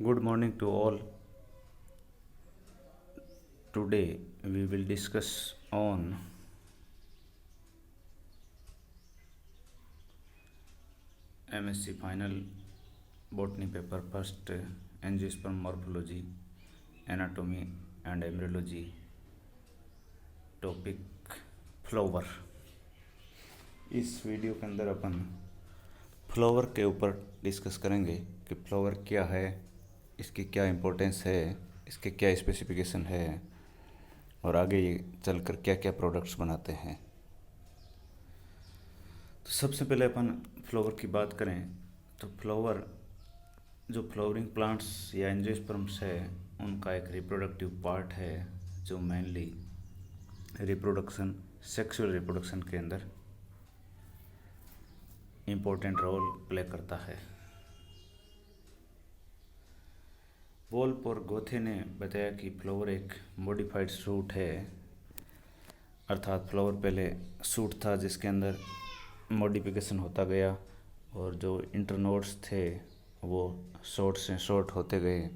Good morning to all. Today we will discuss on MSc final botany paper first angiosperm morphology, anatomy and embryology topic flower. इस video के अंदर अपन flower के ऊपर discuss करेंगे कि flower क्या है, इसकी क्या इम्पोर्टेंस है, इसके क्या स्पेसिफिकेशन है और आगे चलकर क्या क्या प्रोडक्ट्स बनाते हैं। तो सबसे पहले अपन फ्लावर की बात करें तो फ्लावर जो फ्लावरिंग प्लांट्स या एंजियोस्पर्म्स है उनका एक रिप्रोडक्टिव पार्ट है जो मेनली रिप्रोडक्शन सेक्सुअल रिप्रोडक्शन के अंदर इम्पोर्टेंट रोल प्ले करता है। वोल्फ और गोथे ने बताया कि फ्लावर एक मॉडिफाइड सूट है, अर्थात फ्लावर पहले सूट था जिसके अंदर मॉडिफिकेशन होता गया और जो इंटरनोड्स थे वो शॉर्ट से शॉर्ट होते गए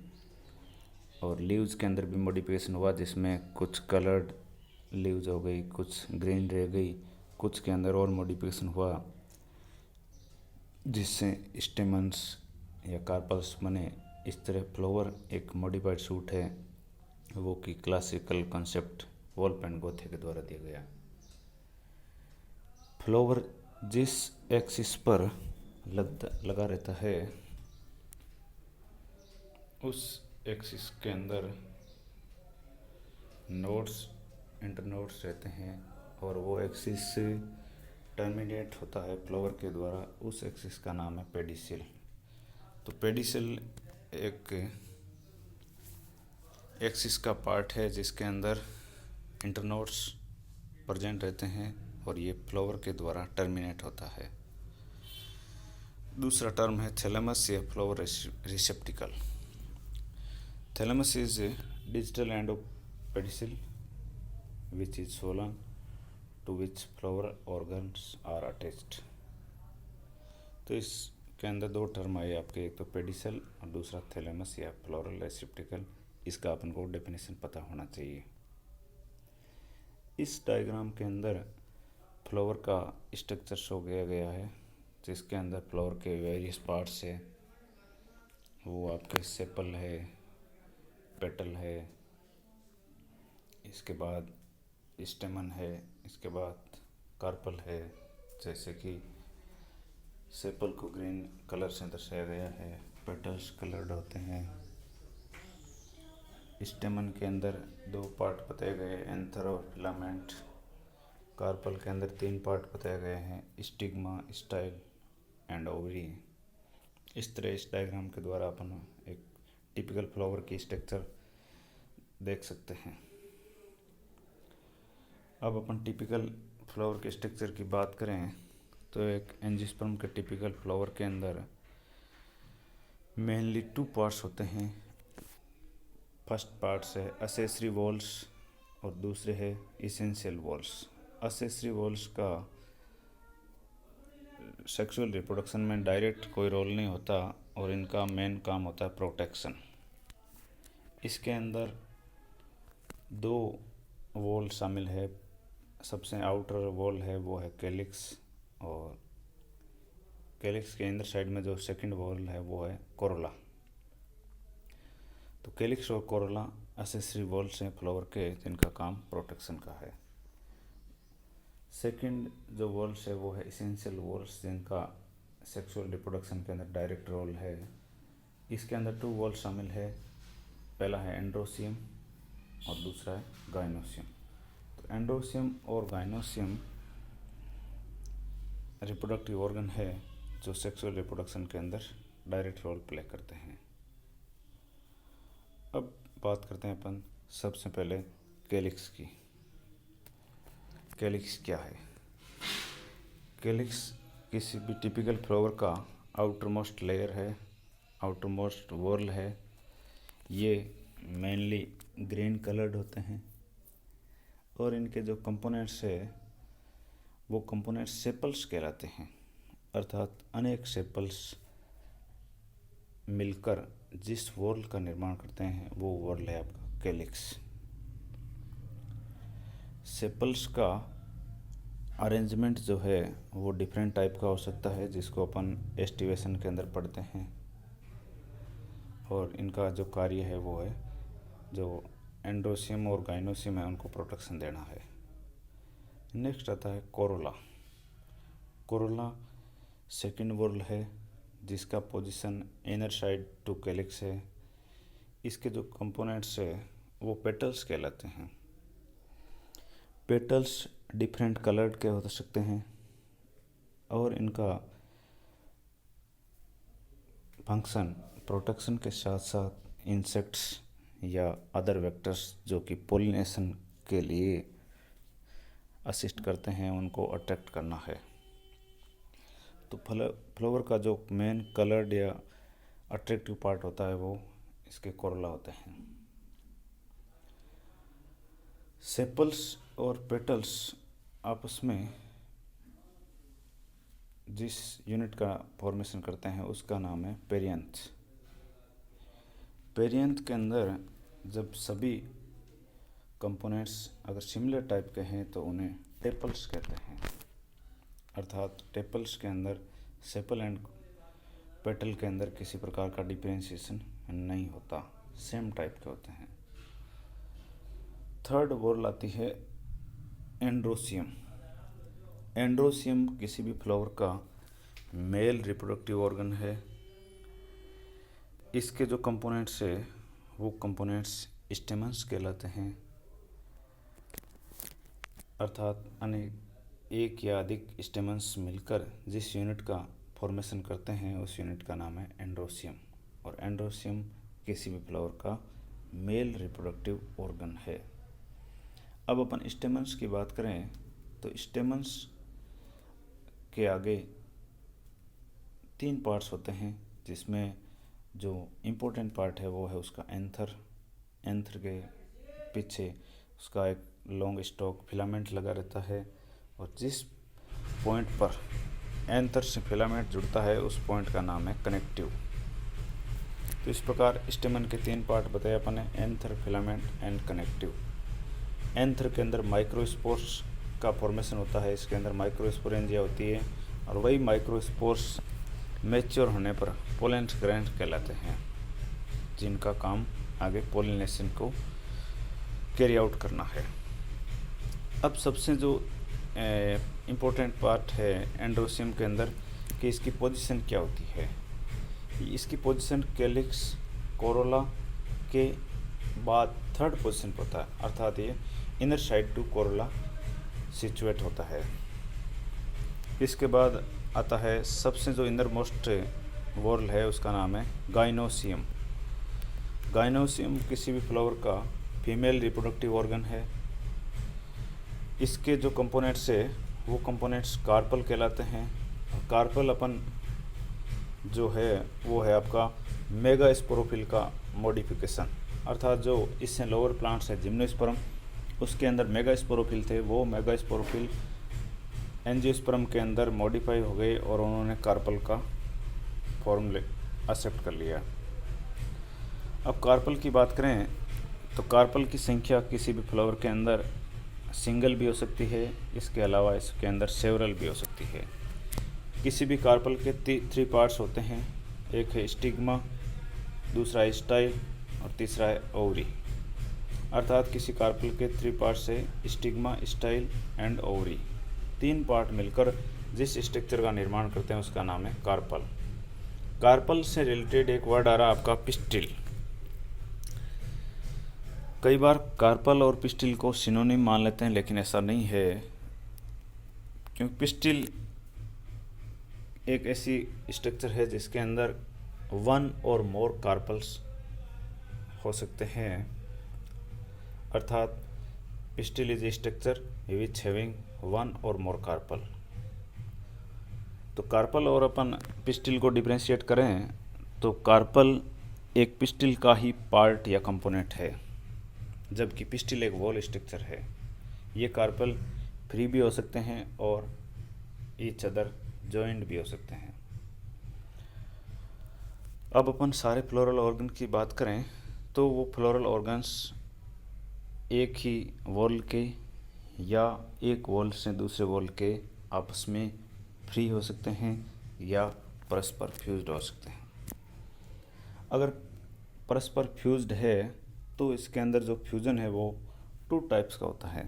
और लीव्स के अंदर भी मॉडिफिकेशन हुआ जिसमें कुछ कलर्ड लीव्स हो गई, कुछ ग्रीन रह गई, कुछ के अंदर और मॉडिफिकेशन हुआ जिससे स्टेमन्स या कार्पल्स बने। इस तरह फ्लावर एक मॉडिफाइड सूट है वो कि क्लासिकल कॉन्सेप्ट वोल्फ एंड गोथे के द्वारा दिया गया। फ्लावर जिस एक्सिस पर लगा रहता है उस एक्सिस के अंदर नोड्स इंटरनोड्स रहते हैं और वो एक्सिस से टर्मिनेट होता है फ्लावर के द्वारा, उस एक्सिस का नाम है पेडिसिल। तो पेडिसिल एक एक्सिस का पार्ट है जिसके अंदर इंटरनोड्स प्रेजेंट रहते हैं और ये फ्लावर के द्वारा टर्मिनेट होता है। दूसरा टर्म है थैलेमस या flower रिसेप्टिकल। Thalamus is digital end of pedicel which is swollen to which flower organs are attached। तो इसके अंदर दो टर्म आए आपके, एक तो पेडिसल और दूसरा थैलेमस या फ्लोरल रेसिप्टिकल। इसका अपन को डेफिनेशन पता होना चाहिए। इस डायग्राम के अंदर फ्लावर का स्ट्रक्चर शो किया गया है जिसके अंदर फ्लावर के वेरियस पार्ट्स है। वो आपके सेपल है, पेटल है, इसके बाद स्टेमन है, इसके बाद कार्पल है। जैसे कि सेपल को ग्रीन कलर से दर्शाया गया है, पेटल्स कलर्ड होते हैं। स्टेमन के अंदर दो पार्ट बताए गए, एंथर और फिलामेंट। कार्पल के अंदर तीन पार्ट बताए गए हैं, स्टिग्मा, स्टाइल एंड ओवरी। इस तरह इस डायग्राम के द्वारा अपन एक टिपिकल फ्लावर की स्ट्रक्चर देख सकते हैं। अब अपन टिपिकल फ्लावर के स्ट्रक्चर की बात करें तो एक एंजियोस्पर्म के टिपिकल फ्लावर के अंदर मेनली टू पार्ट्स होते हैं। फर्स्ट पार्ट्स है असेसरी वॉल्स और दूसरे है इसेंशियल वॉल्स। असेसरी वॉल्स का सेक्सुअल रिप्रोडक्शन में डायरेक्ट कोई रोल नहीं होता और इनका मेन काम होता है प्रोटेक्शन। इसके अंदर दो वॉल शामिल है। सबसे आउटर वॉल है वो है कैलिक्स और कैलिक्स के अंदर साइड में जो सेकंड वॉल है वो है कोरोला। तो कैलिक्स और कोरोला एसेसरी वॉल्स हैं फ्लावर के जिनका काम प्रोटेक्शन का है। सेकंड जो वॉल्स है वो है इसेंशियल वॉल्स जिनका सेक्सुअल रिप्रोडक्शन के अंदर डायरेक्ट रोल है। इसके अंदर टू वॉल्स शामिल है, पहला है एंड्रोसियम और दूसरा है गाइनोसियम। तो एंड्रोसियम और गाइनोसियम रिप्रोडक्टिव ऑर्गन है जो सेक्सुअल रिप्रोडक्शन के अंदर डायरेक्ट रोल प्ले करते हैं। अब बात करते हैं अपन सबसे पहले कैलिक्स की। कैलिक्स क्या है? कैलिक्स किसी भी टिपिकल फ्लावर का आउटर मोस्ट लेयर है, आउटर मोस्ट वॉल है। ये मेनली ग्रीन कलर्ड होते हैं और इनके जो कंपोनेंट्स है वो कंपोनेंट्स सेपल्स कहलाते हैं, अर्थात अनेक सेपल्स मिलकर जिस वॉल का निर्माण करते हैं वो वॉल है आपका कैलिक्स। सेपल्स का अरेंजमेंट जो है वो डिफरेंट टाइप का हो सकता है, जिसको अपन एस्टिवेशन के अंदर पढ़ते हैं, और इनका जो कार्य है वो है जो एंड्रोसियम और गाइनोसियम है उनको प्रोटेक्शन देना है। नेक्स्ट आता है कोरोला। कोरोला सेकंड वॉल है जिसका position inner side to calyx है। इसके जो कंपोनेंट्स है वो पेटल्स कहलाते हैं। पेटल्स डिफरेंट कलर्ड के हो सकते हैं और इनका फंक्शन प्रोटेक्शन के साथ साथ इंसेक्ट्स या अदर वेक्टर्स जो कि पोलिनेशन के लिए असिस्ट करते हैं उनको अट्रैक्ट करना है। तो फ्लावर का जो मेन कलर्ड या अट्रैक्टिव पार्ट होता है वो इसके कोरोला होते हैं। सेपल्स और पेटल्स आपस में जिस यूनिट का फॉर्मेशन करते हैं उसका नाम है पेरियंथ। पेरियंथ के अंदर जब सभी कंपोनेंट्स अगर सिमिलर टाइप के हैं तो उन्हें टेपल्स कहते हैं। अर्थात टेपल्स के अंदर सेपल एंड पेटल के अंदर किसी प्रकार का डिफरेंशिएशन नहीं होता, सेम टाइप के होते हैं। थर्ड वॉल आती है एंड्रोसियम। एंड्रोसियम किसी भी फ्लावर का मेल रिप्रोडक्टिव ऑर्गन है। इसके जो कंपोनेंट्स है वो कंपोनेंट्स स्टेमन्स कहलाते हैं। अर्थात एक या अधिक स्टेमन्स मिलकर जिस यूनिट का फॉर्मेशन करते हैं उस यूनिट का नाम है एंड्रोसियम, और एंड्रोसियम किसी भी फ्लावर का मेल रिप्रोडक्टिव ऑर्गन है। अब अपन स्टेमन्स की बात करें तो स्टेमन्स के आगे 3 पार्ट्स होते हैं, जिसमें जो इम्पोर्टेंट पार्ट है वो है उसका एंथर। एंथर के पीछे उसका एक लॉन्ग स्टॉक फिलामेंट लगा रहता है, और जिस पॉइंट पर एंथर से फिलामेंट जुड़ता है उस पॉइंट का नाम है कनेक्टिव। तो इस प्रकार स्टेमन के 3 पार्ट बताए अपन ने, anther, filament and connective. Anther के अंदर माइक्रोस्पोर्स का फॉर्मेशन होता है, इसके अंदर माइक्रोस्पोरेंजिया होती है, और वही माइक्रोस्पोर्स मैच्योर होने पर पोलेन ग्रैंड कहलाते हैं, जिनका काम आगे पोलिनेशन को कैरी आउट करना है। अब सबसे जो इम्पोर्टेंट पार्ट है एंड्रोसियम के अंदर कि इसकी पोजीशन क्या होती है। इसकी पोजीशन कैलिक्स कोरोला के बाद थर्ड पोजीशन पर होता है, अर्थात ये inner side to corolla situate होता है। इसके बाद आता है सबसे जो इनर मोस्ट वॉल है उसका नाम है गाइनोसियम। गाइनोसियम किसी भी फ्लावर का फीमेल रिप्रोडक्टिव ऑर्गन है। इसके जो कंपोनेंट्स है वो कंपोनेंट्स कार्पल कहलाते हैं। कार्पल अपन जो है वो है आपका मेगा स्पोरोफिल का मॉडिफिकेशन, अर्थात जो इससे लोअर प्लांट्स है जिम्नोस्पर्म उसके अंदर मेगा स्पोरोफिल थे, वो मेगा स्पोरोफिल एंजियोस्पर्म के अंदर मॉडिफाई हो गए और उन्होंने कार्पल का फॉर्म एक्सेप्ट कर लिया। अब कार्पल की बात करें तो कार्पल की संख्या किसी भी फ्लावर के अंदर सिंगल भी हो सकती है, इसके अलावा इसके अंदर सेवरल भी हो सकती है। किसी भी कार्पल के 3 पार्ट्स होते हैं, एक है स्टिग्मा, दूसरा है स्टाइल और तीसरा है ओवरी। अर्थात किसी कार्पल के 3 पार्ट्स है stigma, style and ovary. 3 part मिलकर जिस स्ट्रक्चर का निर्माण करते हैं उसका नाम है कार्पल। कार्पल से रिलेटेड एक वर्ड आ रहा है आपका पिस्टिल। कई बार कार्पल और पिस्टिल को सिनोनिम मान लेते हैं, लेकिन ऐसा नहीं है, क्योंकि पिस्टिल एक ऐसी स्ट्रक्चर है जिसके अंदर 1 और मोर कार्पल्स हो सकते हैं। अर्थात pistil is a structure which having 1 और मोर कार्पल। तो कार्पल और अपन पिस्टिल को डिफरेंशिएट करें तो कार्पल एक पिस्टिल का ही पार्ट या कंपोनेंट है, जबकि पिस्टिल एक वॉल स्ट्रक्चर है। ये कार्पल फ्री भी हो सकते हैं और ईच अदर जॉइंट भी हो सकते हैं। अब अपन सारे फ्लोरल ऑर्गन की बात करें तो वो फ्लोरल ऑर्गन्स एक ही वॉल के या एक वॉल से दूसरे वॉल के आपस में फ्री हो सकते हैं या परस्पर फ्यूज्ड हो सकते हैं। अगर परस्पर फ्यूज्ड है तो इसके अंदर जो फ्यूज़न है वो 2 टाइप्स का होता है।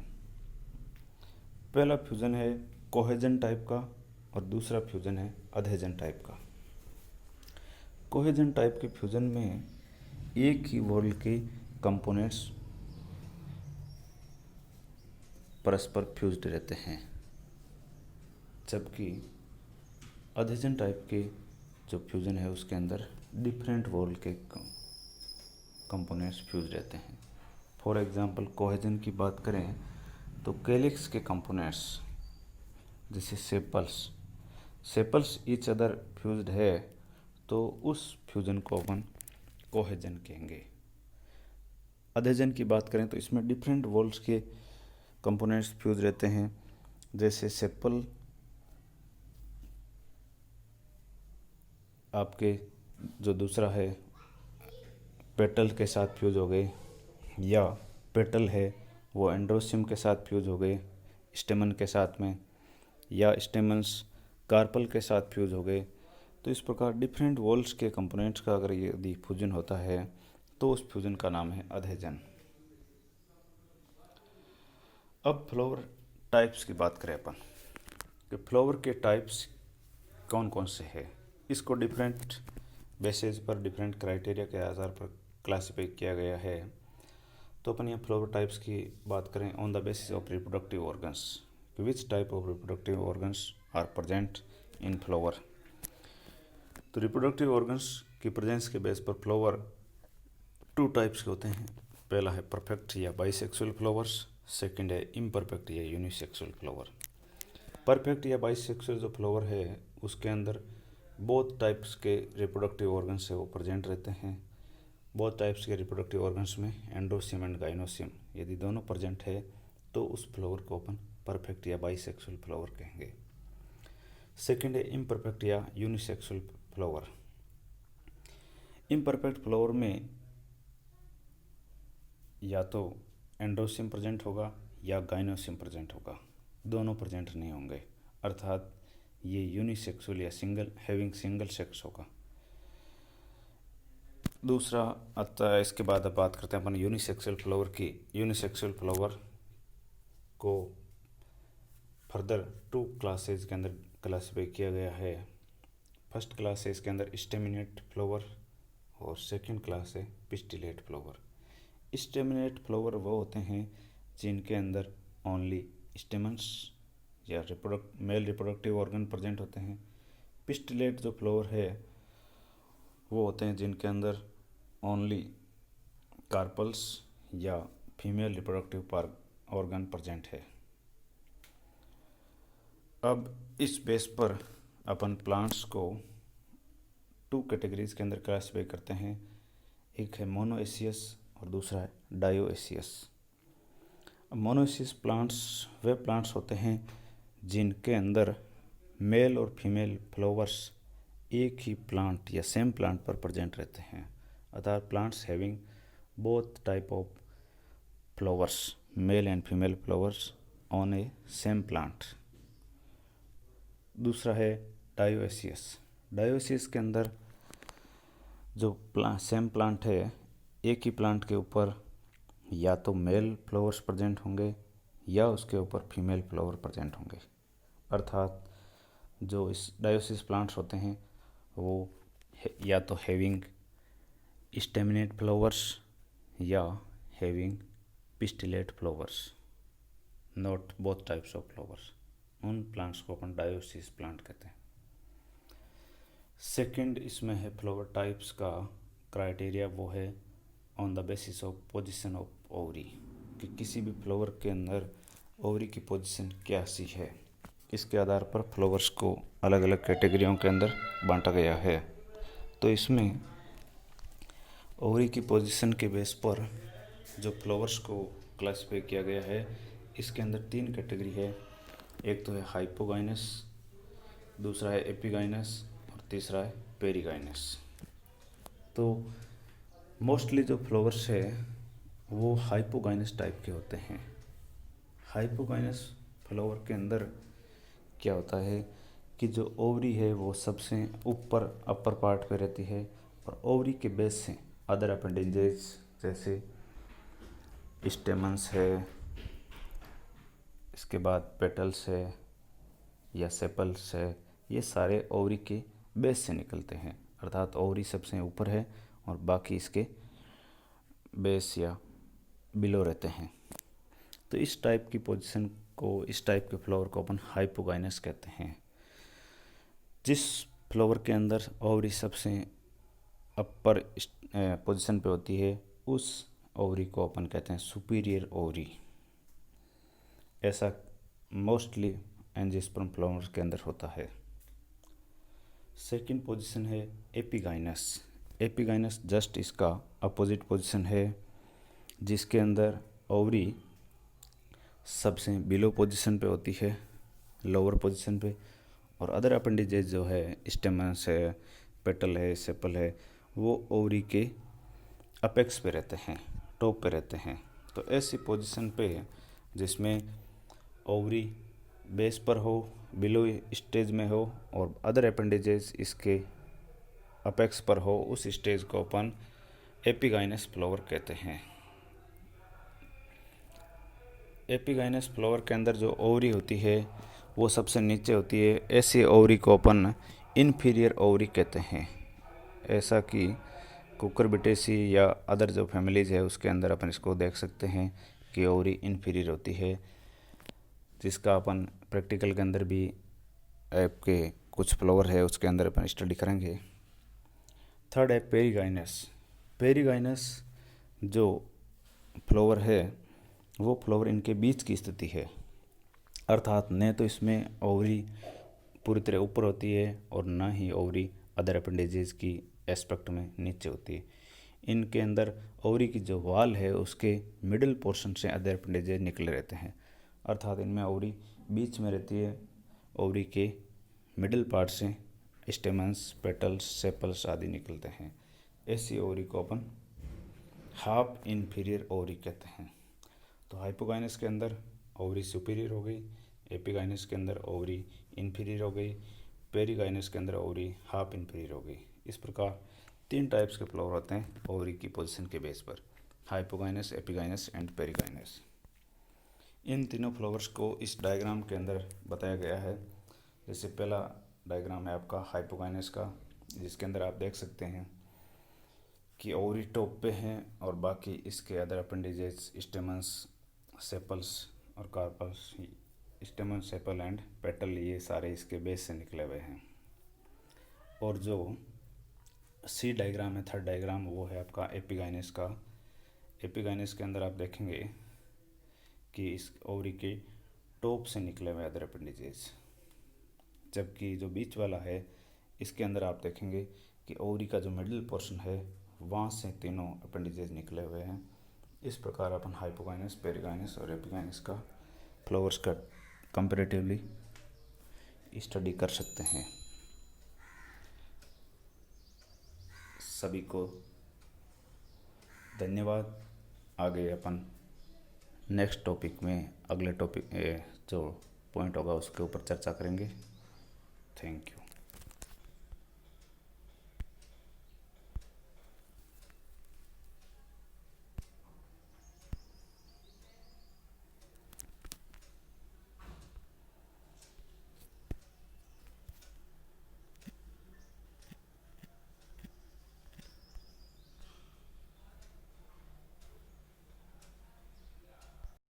पहला फ्यूज़न है कोहेजन टाइप का और दूसरा फ्यूज़न है अधेजन टाइप का। कोहेजन टाइप के फ्यूज़न में एक ही वॉल के कंपोनेंट्स परस्पर फ्यूज्ड रहते हैं, जबकि अधेजन टाइप के जो फ्यूज़न है उसके अंदर डिफरेंट वॉल के कंपोनेंट्स फ्यूज रहते हैं। फॉर एग्जांपल कोहेजन की बात करें तो कैलिक्स के कंपोनेंट्स जैसे सेपल्स ईच अदर फ्यूज्ड है तो उस फ्यूजन को अपन कोहेजन कहेंगे। अधेजन की बात करें तो इसमें डिफरेंट वॉल्स के कंपोनेंट्स फ्यूज रहते हैं, जैसे सेपल आपके जो दूसरा है पेटल के साथ फ्यूज हो गए, या पेटल है वो एंड्रोसियम के साथ फ्यूज हो गए स्टेमन के साथ में, या स्टेमन्स कार्पल के साथ फ्यूज हो गए। तो इस प्रकार डिफरेंट वॉल्स के कंपोनेंट्स का अगर यदि फ्यूजन होता है तो उस फ्यूजन का नाम है अधेजन। अब फ्लावर टाइप्स की बात करें अपन कि फ्लावर के टाइप्स कौन कौन से हैं। इसको डिफरेंट बेसिस पर डिफरेंट क्राइटेरिया के आधार पर क्लासिफाई किया गया है। तो अपन यहाँ फ्लावर टाइप्स की बात करें on the basis of reproductive organs, which type of reproductive organs are present in flower. तो रिप्रोडक्टिव ऑर्गन्स की प्रेजेंस के बेस पर फ्लावर 2 टाइप्स के होते हैं। पहला है परफेक्ट या बाइसेक्सुअल फ्लावर्स, सेकंड है इम्परफेक्ट या यूनिसेक्सुअल फ्लावर। परफेक्ट या बाइसेक्सुअल जो फ्लावर है उसके अंदर बोथ टाइप्स के रिप्रोडक्टिव ऑर्गन्स है वो प्रेजेंट रहते हैं। बोथ टाइप्स के रिप्रोडक्टिव ऑर्गन्स में एंडोसियम एंड गाइनोसियम यदि दोनों प्रेजेंट है तो उस फ्लावर को अपन परफेक्ट या बाइसेक्सुअल फ्लावर कहेंगे। सेकंड है इम्परफेक्ट या यूनिसेक्सुअल फ्लावर। इम्परफेक्ट फ्लावर में या तो एंडोसियम प्रेजेंट होगा या गाइनोसियम प्रेजेंट होगा, दोनों प्रेजेंट नहीं होंगे, अर्थात ये यूनिसेक्सुअल या सिंगल सेक्स होगा। दूसरा आता है, इसके बाद अब बात करते हैं अपन यूनिसेक्सुअल फ्लावर की। यूनिसेक्सुअल फ्लावर को फर्दर 2 क्लासेज के अंदर क्लासिफाई किया गया है। फर्स्ट क्लास है इसके अंदर स्टेमिनेट फ्लावर और सेकंड क्लास है पिस्टिलेट फ्लावर। स्टेमिनेट फ्लावर वो होते हैं जिनके अंदर ओनली स्टेमन्स या मेल रिप्रोडक्टिव ऑर्गन प्रेजेंट होते हैं। पिस्टिलेट जो फ्लावर है वो होते हैं जिनके अंदर ओनली कार्पल्स या फीमेल रिप्रोडक्टिव ऑर्गन प्रेजेंट है। अब इस बेस पर अपन प्लांट्स को 2 कैटेगरीज के अंदर क्लासिफाई करते हैं, एक है मोनोएसियस और दूसरा है डायोएसियस। अब मोनोएसियस प्लांट्स वे प्लांट्स होते हैं जिनके अंदर मेल और फीमेल फ्लावर्स एक ही प्लांट या सेम प्लांट पर प्रेजेंट रहते हैं, अर्थात plants having both type of flowers male and female flowers on A same plant. दूसरा है डायोएसियस। डायोएसियस के अंदर जो सेम प्लांट है एक ही प्लांट के ऊपर या तो मेल फ्लावर्स प्रेजेंट होंगे या उसके ऊपर फीमेल फ्लावर प्रेजेंट होंगे, अर्थात जो इस डायोसिस प्लांट्स होते हैं वो या तो हैविंग स्टेमिनेट फ्लावर्स या having pistillate flowers, not both types of flowers. उन प्लांट्स को अपन डायोसिस प्लांट कहते हैं। सेकंड इसमें है फ्लावर टाइप्स का क्राइटेरिया, वो है on the basis of position of ovary, कि किसी भी फ्लावर के अंदर ओवरी की पोजीशन क्या सी है। इसके आधार पर फ्लावर्स को अलग अलग कैटेगरियों के अंदर बांटा गया है। तो इसमें ओवरी की पोजीशन के बेस पर जो फ्लावर्स को क्लासिफाई किया गया है, इसके अंदर 3 कैटेगरी है। एक तो है हाइपोगाइनस, दूसरा है एपिगाइनस और तीसरा है पेरिगाइनस। तो मोस्टली जो फ्लावर्स है वो हाइपोगाइनस टाइप के होते हैं। हाइपोगाइनस फ्लावर के अंदर क्या होता है कि जो ओवरी है वो सबसे ऊपर अपर पार्ट पे रहती है और ओवरी के बेस से अदर अपेंडेजेस जैसे स्टेमन्स है, इसके बाद पेटल्स है या सेपल्स है, ये सारे ओवरी के बेस से निकलते हैं। अर्थात ओवरी सबसे ऊपर है और बाकी इसके बेस या बिलो रहते हैं। तो इस टाइप की पोजीशन को, इस टाइप के फ्लावर को अपन हाइपोगाइनस कहते हैं। जिस फ्लावर के अंदर ओवरी सबसे अपर पोजीशन पे होती है उस ओवरी को अपन कहते हैं सुपीरियर ओवरी। ऐसा मोस्टली एंजियोस्पर्म फ्लावर्स के अंदर होता है। सेकंड पोजीशन है एपिगाइनस। एपिगाइनस जस्ट इसका अपोजिट पोजीशन है, जिसके अंदर ओवरी सबसे बिलो पोजीशन पे होती है, लोअर पोजीशन पे, और अदर अपेंडेजेस जो है स्टेमन्स है, पेटल है, सेपल है, वो ओवरी के अपेक्स पे रहते हैं, टॉप पे रहते हैं। तो ऐसी पोजीशन पे जिसमें ओवरी बेस पर हो, बिलो स्टेज में हो और अदर अपेंडेजेस इसके अपेक्स पर हो, उस स्टेज को अपन एपिगाइनस फ्लावर कहते हैं। एपिगाइनस फ्लावर के अंदर जो ओवरी होती है वो सबसे नीचे होती है। ऐसी ओवरी को अपन इन्फीरियर ओवरी कहते हैं। ऐसा कि कुकुरबिटेसी या अदर जो फैमिलीज है उसके अंदर अपन इसको देख सकते हैं कि ओवरी इन्फीरियर होती है, जिसका अपन प्रैक्टिकल के अंदर भी आपके कुछ फ्लावर है उसके अंदर अपन स्टडी करेंगे। थर्ड है पेरिगाइनस। पेरिगाइनस जो फ्लावर है वो फ्लावर इनके बीच की स्थिति है। अर्थात न तो इसमें ओवरी पूरी तरह ऊपर होती है और ना ही ओवरी अदर अपेंडेजेस की एस्पेक्ट में नीचे होती है। इनके अंदर ओवरी की जो वाल है उसके मिडिल पोर्शन से अदर अपेंडेजेस निकले रहते हैं। अर्थात इनमें ओवरी बीच में रहती है, ओवरी के मिडिल पार्ट से स्टेमन्स, पेटल्स, सेपल्स आदि निकलते हैं। ऐसी ओवरी को अपन हाफ इन्फीरियर ओवरी कहते हैं। तो हाइपोगाइनस के अंदर ओवरी सुपीरियर हो गई, एपिगाइनस के अंदर ओवरी इन्फीरियर हो गई, पेरिगाइनस के अंदर ओवरी हाफ इन्फीरियर हो गई। इस प्रकार 3 टाइप्स के फ्लावर होते हैं ओवरी की पोजीशन के बेस पर, हाइपोगाइनस, एपिगाइनस एंड पेरिगाइनस। इन तीनों फ्लावर्स को इस डायग्राम के अंदर बताया गया है। जैसे पहला डायग्राम है आपका हाइपोगाइनस का, जिसके अंदर आप देख सकते हैं कि ओवरी टॉप पे हैं और बाकी इसके अदर अपेंडेजेस स्टेमन्स, सेपल्स और carpels, stamen, sepal and petal, ये सारे इसके बेस से निकले हुए हैं। और जो सी डायग्राम है, थर्ड डायग्राम, वो है आपका एपिगाइनस का। एपिगाइनस के अंदर आप देखेंगे कि इस ओवरी के टॉप से निकले हुए अदर अपेंडेजेस, जबकि जो बीच वाला है इसके अंदर आप देखेंगे कि ओवरी का जो मिडिल पोर्शन है वहाँ से तीनों अपेंडेजेस निकले हुए हैं। इस प्रकार अपन हाइपोगाइनस, पेरिगाइनस और एपिगाइनस का फ्लावर्स का कंपैरेटिवली स्टडी कर सकते हैं। सभी को धन्यवाद। आगे अपन नेक्स्ट टॉपिक में अगले टॉपिक जो पॉइंट होगा उसके ऊपर चर्चा करेंगे। Thank you.